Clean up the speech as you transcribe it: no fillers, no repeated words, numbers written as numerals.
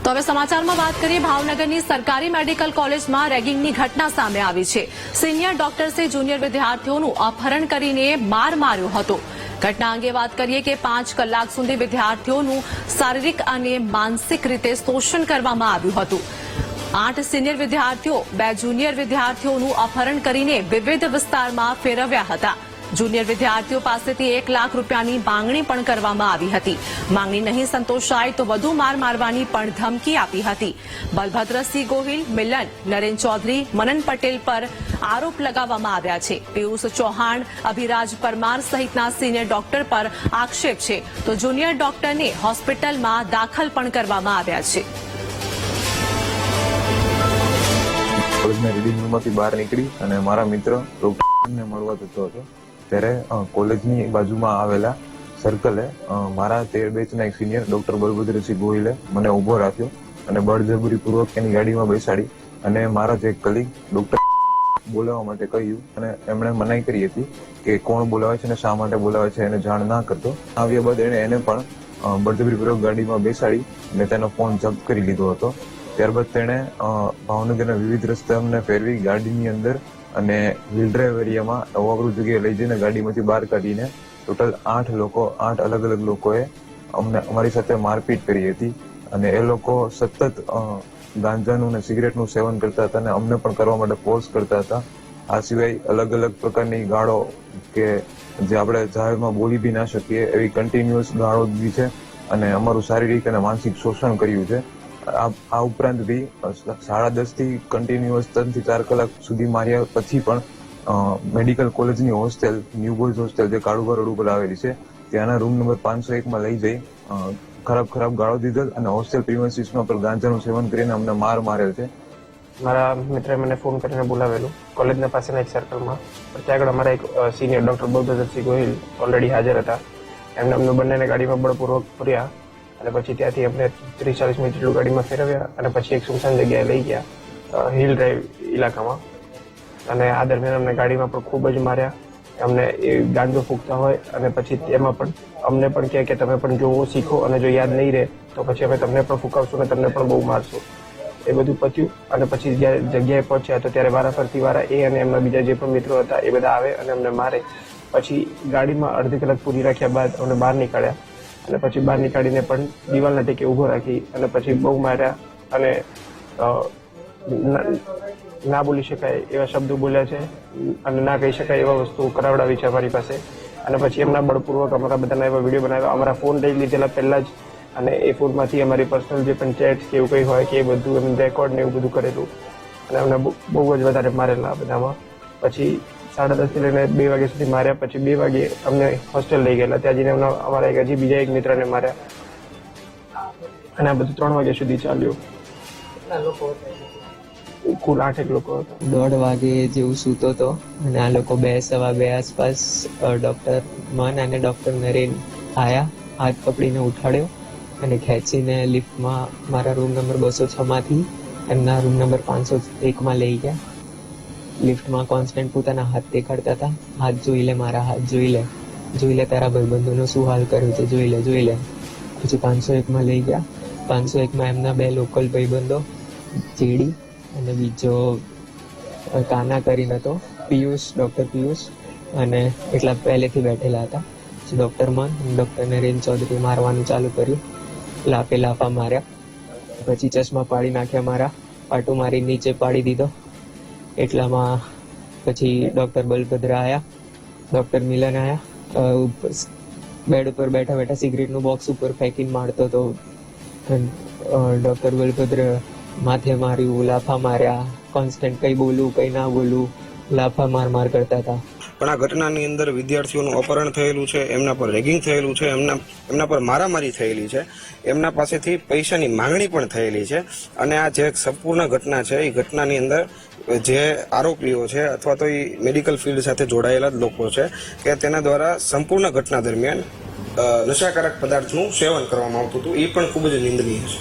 તો હવે સમાચારમાં વાત કરીએ ભાવનગરની સરકારી મેડિકલ કોલેજમાં રેગિંગની ઘટના સામે આવી છે। સિનિયર ડોક્ટર્સે જુનિયર વિદ્યાર્થીઓનું અપહરણ કરીને માર માર્યો હતો। ઘટના અંગે વાત કરીએ કે 5 કલાક સુધી વિદ્યાર્થીઓનું શારીરિક અને માનસિક રીતે શોષણ કરવામાં આવ્યું હતું। 8 સિનિયર વિદ્યાર્થીઓ 2 જુનિયર વિદ્યાર્થીઓનું અપહરણ કરીને વિવિધ વિસ્તારમાં ફેરવ્યા હતા। જુનિયર વિદ્યાર્થીઓ પાસેથી 1 લાખ રૂપિયાની માંગણી પણ કરવામાં આવી હતી। માંગણી નહીં સંતોષાય તો વધુ માર મારવાની પણ ધમકી આપી હતી। બલભદ્રસિંહ ગોહિલ, મિલન, નરેન ચૌધરી, મનન પટેલ પર આરોપ લગાવવામાં આવ્યા છે। પિયુષ ચૌહાણ, અભિરાજ પરમાર સહિતના સિનિયર ડોક્ટર પર આક્ષેપ છે તો જુનિયર ડોક્ટરને હોસ્પિટલમાં દાખલ પણ કરવામાં આવ્યા છે। કોલેજના રીડિંગ રૂમમાંથી બહાર નીકળી અને મારા મિત્ર ડોક્ટરને મળવા જતો હતો ત્યારે કોલેજની બાજુમાં આવેલા સર્કલે મારા 13 બેચના એક સિનિયર ડોક્ટર બલભદ્રસિંહ ગોહિલે મને ઉભો રાખ્યો અને બળજબરીપૂર્વક એની ગાડીમાં બેસાડી અને મારા જે કલીગ ડોક્ટર બોલાવવા માટે કહ્યું અને એમણે મનાઈ કરી હતી કે કોણ બોલાવે છે અને શા માટે બોલાવે છે એને જાણ ના કરતો। આવ્યા બાદ એને પણ બળજબરીપૂર્વક ગાડીમાં બેસાડી અને તેનો ફોન જપ્ત કરી લીધો હતો। ત્યારબાદ તેણે ભાવનગરના વિવિધ રસ્તાઓને ફેરવી ગાડીની અંદર અને વ્હીલ ડ્રાઈવ એરિયામાં અવાવરૂ જગ્યાએ લઈ જઈને ગાડીમાંથી બહાર કાઢીને ટોટલ 8 અલગ અલગ લોકોએ અમારી સાથે મારપીટ કરી હતી અને એ લોકો સતત ગાંજાનું અને સિગરેટનું સેવન કરતા હતા અને અમને પણ કરવા માટે ફોર્સ કરતા હતા। આ સિવાય અલગ અલગ પ્રકારની ગાળો કે જે આપણે જાહેરમાં બોલી બી ના શકીએ એવી કન્ટિન્યુઅસ ગાળો દીધી છે અને અમારું શારીરિક અને માનસિક શોષણ કર્યું છે। આ ઉપરાંત બી 10:30 થી કન્ટિન્યુઅસ 3 થી 4 કલાક સુધી માર્યા પછી પણ મેડિકલ કોલેજની હોસ્ટેલ ન્યૂ બોયઝ હોસ્ટેલ જે કાળુભા રોડ ઉપર આવેલી છે ત્યાંના રૂમ નંબર 501 માં લઈ જઈ ખરાબ ગાળો દીધેલ અને હોસ્ટેલ પ્રિમાઇસીસમાં પણ ગાંજાનું સેવન કરીને અમને મારેલ છે। મારા મિત્રે મને ફોન કરીને બોલાવેલું કોલેજના પાસેના એક સર્કલમાં, ત્યાં આગળ અમારા એક senior doctor Balbhadrasinh Gohil already હાજર હતા। એમને અમને બંનેને ગાડીમાં બળપૂર્વક પૂર્યા અને પછી ત્યાંથી અમને 30-40 મિનિટ જેટલું ગાડીમાં ફેરવ્યા અને પછી એક સુમસાન જગ્યાએ લઈ ગયા હિલ ડ્રાઈવ ઇલાકામાં અને આ દરમિયાન અમને ગાડીમાં પણ ખૂબ જ માર્યા। અમને એ ગાંજો ફૂંકતા હોય અને પછી એમાં પણ અમને પણ કહે કે તમે પણ જોવો શીખો અને જો યાદ નહીં રહે તો પછી અમે તમને પણ ફૂંકાવશું અને તમને પણ બહુ મારશું। એ બધું પત્યું અને પછી જ્યારે જગ્યાએ પહોંચ્યા તો ત્યારે વારાફરતી વારા એ અને એમના બીજા જે પણ મિત્રો હતા એ બધા આવે અને અમને મારે। પછી ગાડીમાં અડધી કલાક પૂરી રાખ્યા બાદ અમને બહાર નીકાળ્યા અને પછી બહાર નીકાળીને પણ દિવાલના ટેકે ઉભો રાખી અને પછી બહુ માર્યા અને ના બોલી શકાય એવા શબ્દો બોલ્યા છે અને ના કહી શકાય એવા વસ્તુ કરાવડાવી છે અમારી પાસે અને પછી એમના બળપૂર્વક અમારા બધાના એવા વિડીયો બનાવ્યા। અમારા ફોન લઈ લીધેલા પહેલા જ અને એ ફોનમાંથી અમારી પર્સનલ જે પણ ચેટ કે એવું કંઈ હોય કે એ બધું એમ રેકોર્ડ ને એવું બધું કરેલું અને અમને બહુ જ વધારે મારેલા બધામાં। પછી 10:30 થી લઈને 2 વાગ્યા સુધી માર્યા। પછી 2 વાગે અમને હોસ્ટેલ લઈ ગયેલા, ત્યાં જઈને અમારા બીજા એક મિત્રને માર્યા અને આ બધું 3 વાગ્યા સુધી ચાલ્યું। કુલ 8 લોકો હતા। 1:30 વાગે જેવું સૂતો હતો અને આ લોકો 2-2:15 આસપાસ ડોક્ટર મન અને ડોક્ટર નરેન આયા, હાથ પકડીને ઉઠાડ્યો અને ખેંચીને લિફ્ટમાં મારા રૂમ નંબર 206 માંથી એમના રૂમ નંબર 501 માં લઈ ગયા। લિફ્ટમાં કોન્સ્ટન્ટ પોતાના હાથ દેખાડતા હતા, હાથ જોઈ લે, મારા હાથ જોઈ લે તારા ભાઈબંધોનો શું હાલ કર્યો છે, જોઈ લે। પછી 501 માં લઈ ગયા। 501 માં એમના 2 લોકલ ભાઈબંધો ચેડી અને બીજો કાના કરીને હતો, ડોક્ટર પિયુષ અને એટલા પહેલેથી બેઠેલા હતા। પછી ડોક્ટર મન અને ડોક્ટર નરેન ચૌધરી મારવાનું ચાલુ કર્યું, લાફા માર્યા। પછી ચશ્મા પાડી નાખ્યા, મારા પાટું મારી નીચે પાડી દીધો। એટલામાં પછી ડોક્ટર બલભદ્ર આયા, ડોક્ટર મિલન આયા, બેડ ઉપર બેઠા સિગરેટનું બોક્સ ઉપર ફેંકીને મારતો હતો। ડોક્ટર બલભદ્ર માથે માર્યું, લાફા માર્યા, કોન્સ્ટન્ટ કઈ બોલું કઈ ના બોલું, લાફા માર કરતા હતા। પણ આ ઘટનાની અંદર વિદ્યાર્થીઓનું અપહરણ થયેલું છે, એમના પર રેગિંગ થયેલું છે, એમના પર મારામારી થયેલી છે, એમના પાસેથી પૈસાની માંગણી પણ થયેલી છે અને આ જે સંપૂર્ણ ઘટના છે એ ઘટનાની અંદર જે આરોપીઓ છે અથવા તો એ મેડિકલ ફિલ્ડ સાથે જોડાયેલા જ લોકો છે કે તેના દ્વારા સંપૂર્ણ ઘટના દરમિયાન નશાકારક પદાર્થનું સેવન કરવામાં આવતું હતું, એ પણ ખૂબ જ નિંદનીય છે।